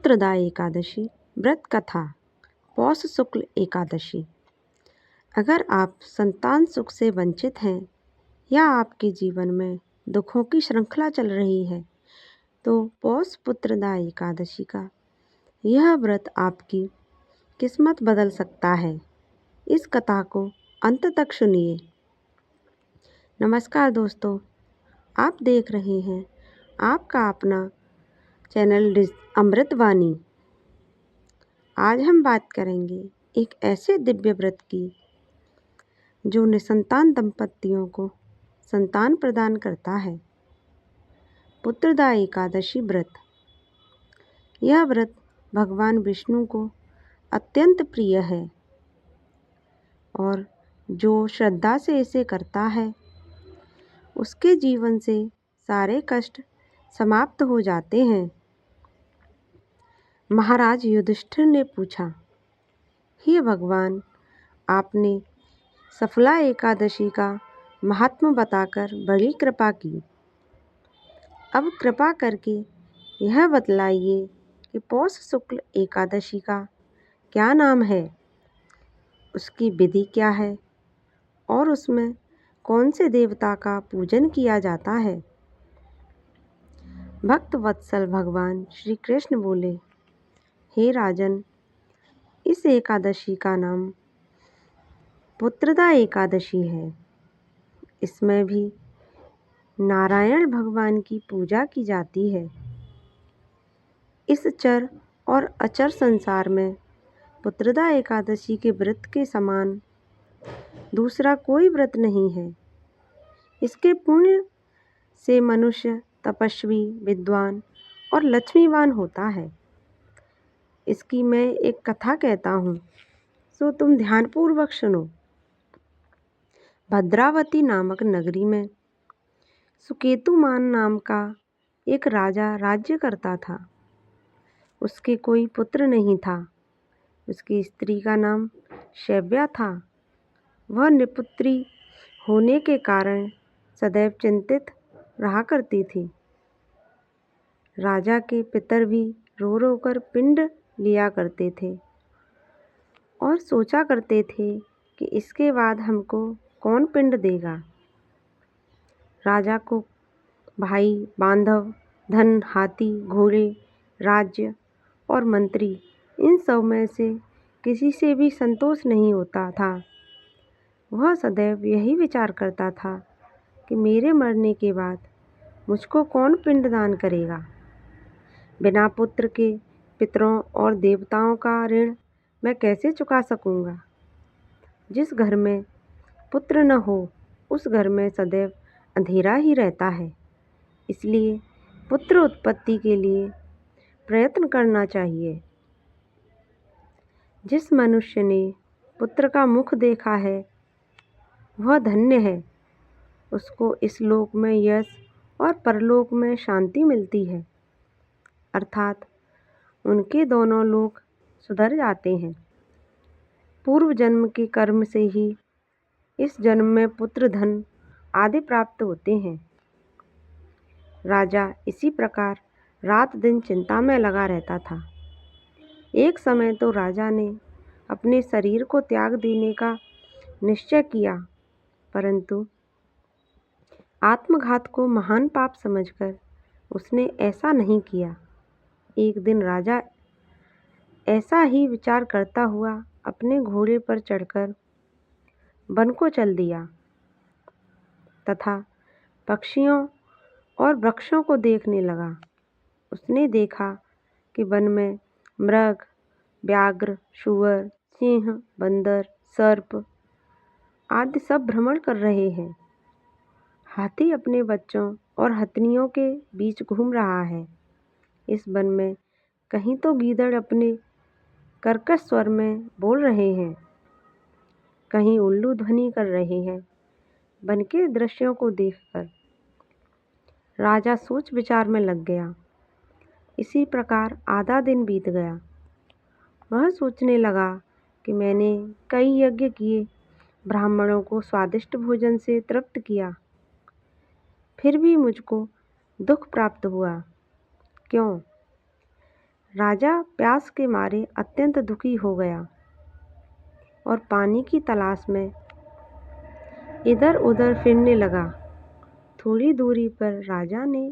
पुत्रदा एकादशी व्रत कथा। पौष शुक्ल एकादशी। अगर आप संतान सुख से वंचित हैं या आपके जीवन में दुखों की श्रृंखला चल रही है तो पौष पुत्रदा एकादशी का यह व्रत आपकी किस्मत बदल सकता है। इस कथा को अंत तक सुनिए। नमस्कार दोस्तों, आप देख रहे हैं आपका अपना चैनल अमृतवाणी। आज हम बात करेंगे एक ऐसे दिव्य व्रत की जो निसंतान दंपतियों को संतान प्रदान करता है। पुत्रदा एकादशी व्रत। यह व्रत भगवान विष्णु को अत्यंत प्रिय है और जो श्रद्धा से इसे करता है उसके जीवन से सारे कष्ट समाप्त हो जाते हैं। महाराज युधिष्ठिर ने पूछा, हे भगवान, आपने सफला एकादशी का महात्म्य बताकर बड़ी कृपा की। अब कृपा करके यह बतलाइए कि पौष शुक्ल एकादशी का क्या नाम है, उसकी विधि क्या है और उसमें कौन से देवता का पूजन किया जाता है। भक्त वत्सल भगवान श्री कृष्ण बोले, हे राजन, इस एकादशी का नाम पुत्रदा एकादशी है। इसमें भी नारायण भगवान की पूजा की जाती है। इस चर और अचर संसार में पुत्रदा एकादशी के व्रत के समान दूसरा कोई व्रत नहीं है। इसके पुण्य से मनुष्य तपस्वी, विद्वान और लक्ष्मीवान होता है। इसकी मैं एक कथा कहता हूँ, सो तुम ध्यानपूर्वक सुनो। भद्रावती नामक नगरी में सुकेतुमान नाम का एक राजा राज्य करता था। उसके कोई पुत्र नहीं था। उसकी स्त्री का नाम शैव्या था। वह निपुत्री होने के कारण सदैव चिंतित रहा करती थी। राजा के पितर भी रो रो कर पिंड लिया करते थे और सोचा करते थे कि इसके बाद हमको कौन पिंड देगा। राजा को भाई, बांधव, धन, हाथी, घोड़े, राज्य और मंत्री, इन सब में से किसी से भी संतोष नहीं होता था। वह सदैव यही विचार करता था कि मेरे मरने के बाद मुझको कौन पिंडदान करेगा। बिना पुत्र के पितरों और देवताओं का ऋण मैं कैसे चुका सकूंगा। जिस घर में पुत्र न हो उस घर में सदैव अंधेरा ही रहता है। इसलिए पुत्र उत्पत्ति के लिए प्रयत्न करना चाहिए। जिस मनुष्य ने पुत्र का मुख देखा है वह धन्य है। उसको इस लोक में यश और परलोक में शांति मिलती है, अर्थात उनके दोनों लोक सुधर जाते हैं। पूर्व जन्म के कर्म से ही इस जन्म में पुत्र, धन आदि प्राप्त होते हैं। राजा इसी प्रकार रात दिन चिंता में लगा रहता था। एक समय तो राजा ने अपने शरीर को त्याग देने का निश्चय किया, परंतु आत्मघात को महान पाप समझकर उसने ऐसा नहीं किया। एक दिन राजा ऐसा ही विचार करता हुआ अपने घोड़े पर चढ़कर वन को चल दिया तथा पक्षियों और वृक्षों को देखने लगा। उसने देखा कि वन में मृग, व्याघ्र, सूअर, सिंह, बंदर, सर्प आदि सब भ्रमण कर रहे हैं। हाथी अपने बच्चों और हथनियों के बीच घूम रहा है। इस वन में कहीं तो गीदड़ अपने कर्कश स्वर में बोल रहे हैं, कहीं उल्लू ध्वनि कर रहे हैं। वन के दृश्यों को देखकर राजा सोच विचार में लग गया। इसी प्रकार आधा दिन बीत गया। वह सोचने लगा कि मैंने कई यज्ञ किए, ब्राह्मणों को स्वादिष्ट भोजन से तृप्त किया, फिर भी मुझको दुख प्राप्त हुआ। क्यों? राजा प्यास के मारे अत्यंत दुखी हो गया और पानी की तलाश में इधर उधर फिरने लगा। थोड़ी दूरी पर राजा ने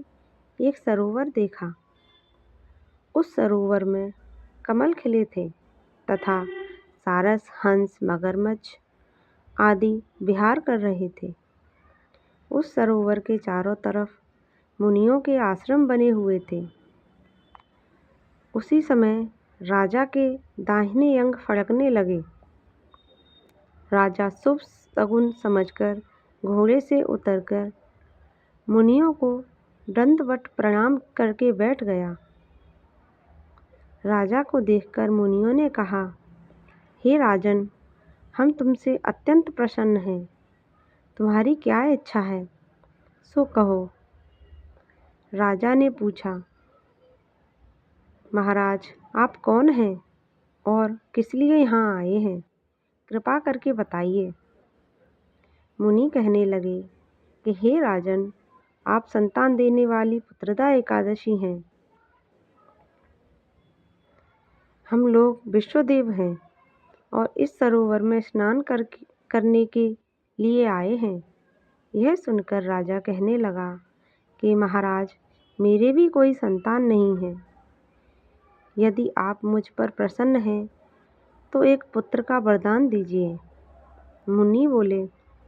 एक सरोवर देखा। उस सरोवर में कमल खिले थे तथा सारस, हंस, मगरमच्छ आदि विहार कर रहे थे। उस सरोवर के चारों तरफ मुनियों के आश्रम बने हुए थे। उसी समय राजा के दाहिने अंग फड़कने लगे। राजा शुभ शगुन समझकर घोड़े से उतरकर मुनियों को दंडवत प्रणाम करके बैठ गया। राजा को देखकर मुनियों ने कहा, हे राजन, हम तुमसे अत्यंत प्रसन्न हैं। तुम्हारी क्या इच्छा है, सो कहो। राजा ने पूछा, महाराज, आप कौन हैं और किस लिए यहाँ आए हैं? कृपा करके बताइए। मुनि कहने लगे कि हे राजन, आप संतान देने वाली पुत्रदा एकादशी हैं। हम लोग विश्वदेव हैं और इस सरोवर में स्नान करने के लिए आए हैं। यह सुनकर राजा कहने लगा कि महाराज, मेरे भी कोई संतान नहीं है। यदि आप मुझ पर प्रसन्न हैं तो एक पुत्र का वरदान दीजिए। मुनि बोले,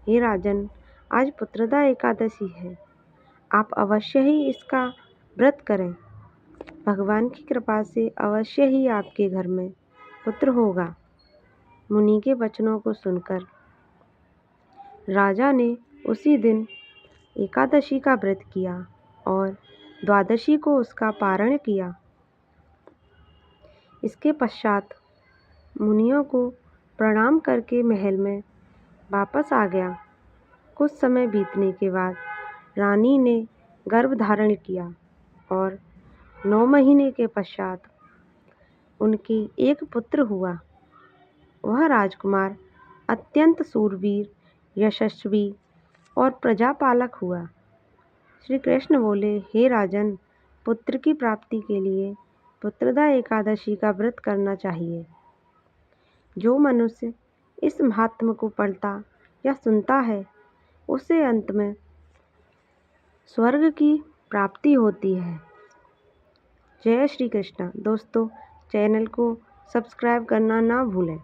हे राजन, आज पुत्रदा एकादशी है। आप अवश्य ही इसका व्रत करें। भगवान की कृपा से अवश्य ही आपके घर में पुत्र होगा। मुनि के वचनों को सुनकर राजा ने उसी दिन एकादशी का व्रत किया और द्वादशी को उसका पारण किया। इसके पश्चात मुनियों को प्रणाम करके महल में वापस आ गया। कुछ समय बीतने के बाद रानी ने गर्भ धारण किया और 9 महीने के पश्चात उनकी एक पुत्र हुआ। वह राजकुमार अत्यंत सूरवीर, यशस्वी और प्रजापालक हुआ। श्री कृष्ण बोले, हे राजन, पुत्र की प्राप्ति के लिए पुत्रदा एकादशी का व्रत करना चाहिए। जो मनुष्य इस महात्म्य को पढ़ता या सुनता है, उसे अंत में स्वर्ग की प्राप्ति होती है। जय श्री कृष्ण। दोस्तों, चैनल को सब्सक्राइब करना ना भूलें।